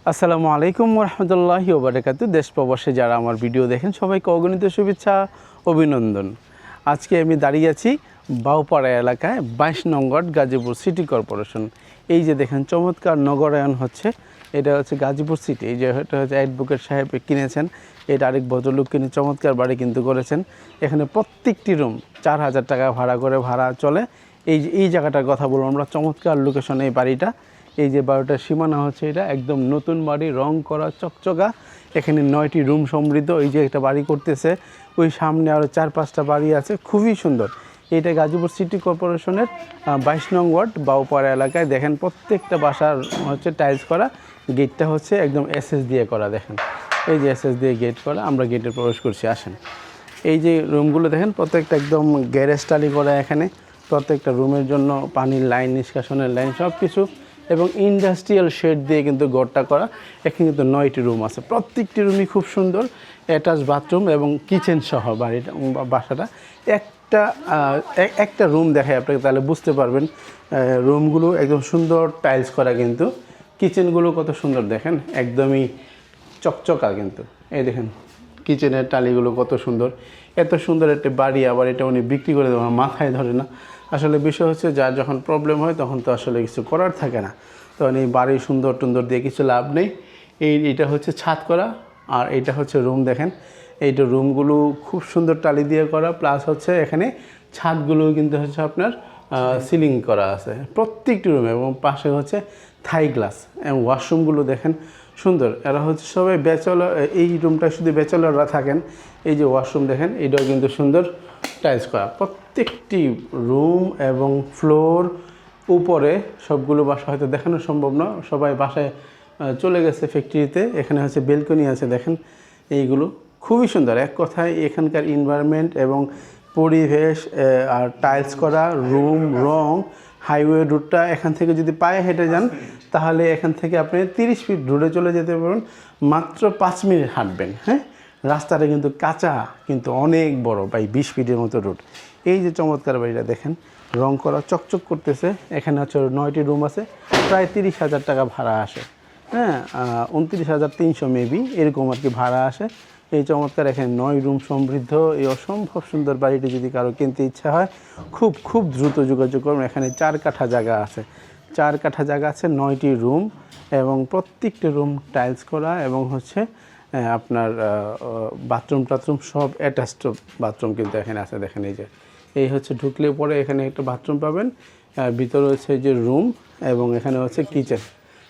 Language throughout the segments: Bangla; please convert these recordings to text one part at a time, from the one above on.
আসসালামু আলাইকুম রহমতুল্লাহি ওবারাকাতু। দেশ প্রবাসে যারা আমার ভিডিও দেখেন সবাইকে অগণিত শুভেচ্ছা, অভিনন্দন। আজকে আমি দাঁড়িয়ে আছি বাউপাড়া এলাকায় 22 নং ওয়ার্ড গাজীপুর সিটি কর্পোরেশন। এই যে দেখেন চমৎকার নগরায়ন হচ্ছে, এটা হচ্ছে গাজীপুর সিটি। এই যে এটা হচ্ছে অ্যাডভোকেট সাহেব কিনেছেন, এটা আরেক ভদ্রলোক কিনে চমৎকার বাড়ি কিন্তু করেছেন। এখানে প্রত্যেকটি রুম 4000 টাকা ভাড়া করে ভাড়া চলে। এই জায়গাটার কথা বলবো আমরা, চমৎকার লোকেশন এই বাড়িটা। এই যে বাড়িটার সীমানা হচ্ছে এটা একদম নতুন বাড়ি, রং করা চকচকা। এখানে 9টি রুম সমৃদ্ধ। এই যে একটা বাড়ি করতেছে, ওই সামনে আরও 4-5টা বাড়ি আছে, খুবই সুন্দর। এটা গাজীপুর সিটি কর্পোরেশনের 22 নং ওয়ার্ড বাউপাড়া এলাকায়। দেখেন প্রত্যেকটা বাসার হচ্ছে টাইলস করা, গেটটা হচ্ছে একদম এসএস দিয়ে করা। দেখেন এই যে এসএস দিয়ে গেট করা, আমরা গেটে প্রবেশ করছি, আসেন। এই যে রুমগুলো দেখেন প্রত্যেকটা একদম গ্যারেজ টালি করা। এখানে প্রত্যেকটা রুমের জন্য পানির লাইন, নিষ্কাশনের লাইন সব কিছু, এবং ইন্ডাস্ট্রিয়াল শেড দিয়ে কিন্তু ঘরটা করা। এখানে কিন্তু 9টি রুম আছে, প্রত্যেকটি রুমই খুব সুন্দর, অ্যাটাচ বাথরুম এবং কিচেন সহ বাড়িটা বাসাটা। একটা রুম দেখায় আপনাকে, তাহলে বুঝতে পারবেন। রুমগুলো একদম সুন্দর টাইলস করা, কিন্তু কিচেনগুলো কত সুন্দর দেখেন, একদমই চকচকা। কিন্তু এই দেখেন কিচেনের টালিগুলো কত সুন্দর। এত সুন্দর একটা বাড়ি, আবার এটা উনি বিক্রি করে দেওয়া মাথায় ধরে না। আসলে বিষয় হচ্ছে যার যখন প্রবলেম হয় তখন তো আসলে কিছু করার থাকে না, তখন এই বাড়ি সুন্দর টুন্দর দিয়ে কিছু লাভ নেই। এইটা হচ্ছে ছাদ করা, আর এইটা হচ্ছে রুম। দেখেন এইটা রুমগুলো খুব সুন্দর টালি দিয়ে করা, প্লাস হচ্ছে এখানে ছাদগুলো কিন্তু হচ্ছে আপনার সিলিং করা আছে প্রত্যেকটি রুমে, এবং পাশে হচ্ছে থাই গ্লাস। এবং ওয়াশরুমগুলো দেখেন সুন্দর। এরা হচ্ছে সবাই ব্যাচেলর, এই রুমটা শুধু ব্যাচেলররা থাকেন। এই যে ওয়াশরুম দেখেন, এটাও কিন্তু সুন্দর টাইলস করা। প্রত্যেকটি রুম এবং ফ্লোর উপরে, সবগুলো বাসা হয়তো দেখানো সম্ভব না, সবাই বাসায় চলে গেছে ফ্যাক্টরিতে। এখানে হচ্ছে বেলকনি আছে, দেখেন এইগুলো খুবই সুন্দর। এক কথায় এখানকার এনভায়রনমেন্ট এবং পরিবেশ, আর টাইলস করা রুম, রং, হাইওয়ে রুটটা এখান থেকে যদি পায়ে হেঁটে যান তাহলে এখান থেকে আপনি 30 ফিট রোডে চলে যেতে পারবেন, মাত্র 5 মিনিট হাঁটবেন। হ্যাঁ, রাস্তাটা কিন্তু কাঁচা, কিন্তু অনেক বড়, প্রায় 20 ফিটের মতো রোড। এই যে চমৎকার বাড়িটা দেখেন, রং করা চকচক করতেছে। এখানে হচ্ছে 9টি রুম আছে, প্রায় 30,000 টাকা ভাড়া আসে। হ্যাঁ, 29,300 মেবি এরকম আর কি ভাড়া আসে। এই চমৎকার এখানে 9 রুম সমৃদ্ধ এই অসম্ভব সুন্দর বাড়িটি যদি কারো কিনতে ইচ্ছা হয়, খুব দ্রুত যোগাযোগ করুন। এখানে 4 কাঠা জায়গা আছে, 4 কাঠা জায়গা আছে, 9টি রুম, এবং প্রত্যেকটি রুম টাইলস করা, এবং হচ্ছে আপনার বাথরুম টাথরুম সব অ্যাটাচড বাথরুম কিন্তু এখানে আছে। দেখেন এই হচ্ছে ঢুকলে পরে এখানে একটা বাথরুম পাবেন, ভিতরে হচ্ছে যে রুম, এবং এখানে হচ্ছে কিচেন।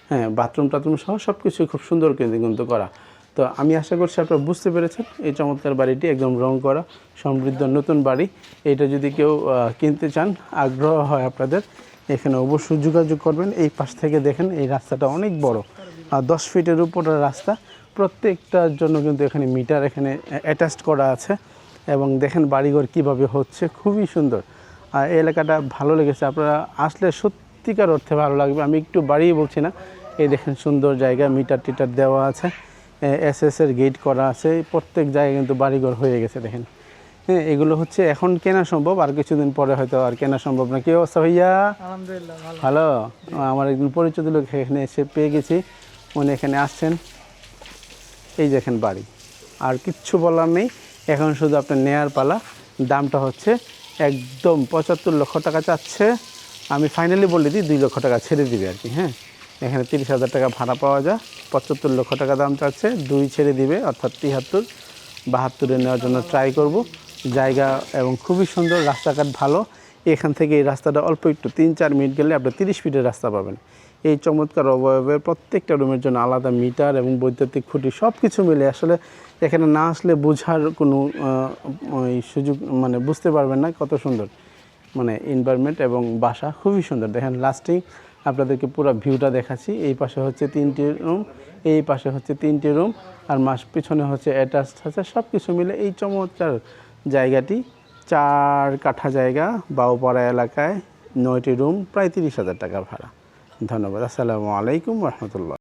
হ্যাঁ, বাথরুম টাথরুম সহ সব কিছু খুব সুন্দর কিন্তু করা। তো আমি আশা করছি আপনারা বুঝতে পেরেছেন। এই চমৎকার বাড়িটি একদম রং করা সমৃদ্ধ নতুন বাড়ি। এটা যদি কেউ কিনতে চান, আগ্রহ হয় আপনাদের, এখানে অবশ্যই যোগাযোগ করবেন। এই পাশ থেকে দেখেন এই রাস্তাটা অনেক বড়, 10 ফিটের উপরের রাস্তা। প্রত্যেকটার জন্য কিন্তু এখানে মিটার এখানে অ্যাটাচড করা আছে, এবং দেখেন বাড়িঘর কীভাবে হচ্ছে, খুবই সুন্দর। আর এই এলাকাটা ভালো লেগেছে, আপনারা আসলে সত্যিকার অর্থে ভালো লাগবে। আমি একটু বাড়িয়ে বলছি না। এই দেখেন সুন্দর জায়গা, মিটার টিটার দেওয়া আছে, এসএসের গেট করা আছে, প্রত্যেক জায়গায় কিন্তু বাড়িঘর হয়ে গেছে। দেখেন হ্যাঁ, এগুলো হচ্ছে এখন কেনা সম্ভব, আর কিছুদিন পরে হয়তো আর কেনা সম্ভব না। কী অবস্থা ভাইয়া? আলহামদুলিল্লাহ ভালো। আমার একদিন পরিচিত লোক এখানে এসে পেয়ে গেছি, উনি এখানে আসছেন। এই দেখেন বাড়ি, আর কিচ্ছু বলার নেই। এখন শুধু আপনার নেয়ার পালা। দামটা হচ্ছে একদম 75 লক্ষ টাকা চাচ্ছে। আমি ফাইনালি বলে দিই 2 লক্ষ টাকা ছেড়ে দিবে আর কি। হ্যাঁ, এখানে 30,000 টাকা ভাড়া পাওয়া যায়, 75 লক্ষ টাকা দাম চাচ্ছে, 2 ছেড়ে দিবে, অর্থাৎ 73-72-এ নেওয়ার জন্য ট্রাই করব। জায়গা এবং খুবই সুন্দর, রাস্তাঘাট ভালো। এখান থেকে এই রাস্তাটা অল্প একটু 3-4 মিনিট গেলে আপনি 30 ফিটের রাস্তা পাবেন। এই চমৎকার অবয়বের প্রত্যেকটা রুমের জন্য আলাদা মিটার এবং বৈদ্যুতিক খুঁটি সব কিছু মিলে আসলে এখানে না আসলে বোঝার কোনো সুযোগ, মানে বুঝতে পারবেন না কত সুন্দর, মানে এনভায়রনমেন্ট এবং বাসা খুবই সুন্দর। দেখেন লাস্টিং আপনাদেরকে পুরো ভিউটা দেখাচ্ছি। এই পাশে হচ্ছে 3টি রুম, এই পাশে হচ্ছে 3টি রুম, আর পিছনে হচ্ছে অ্যাটাচড আছে। সব কিছু মিলে এই চমৎকার জায়গাটি 4 কাঠা জায়গা, বাউপাড়া এলাকায়, 9টি রুম, প্রায় 30,000 টাকা ভাড়া। ধন্যবাদ। আসসালামু আলাইকুম রহমতুল্লাহ।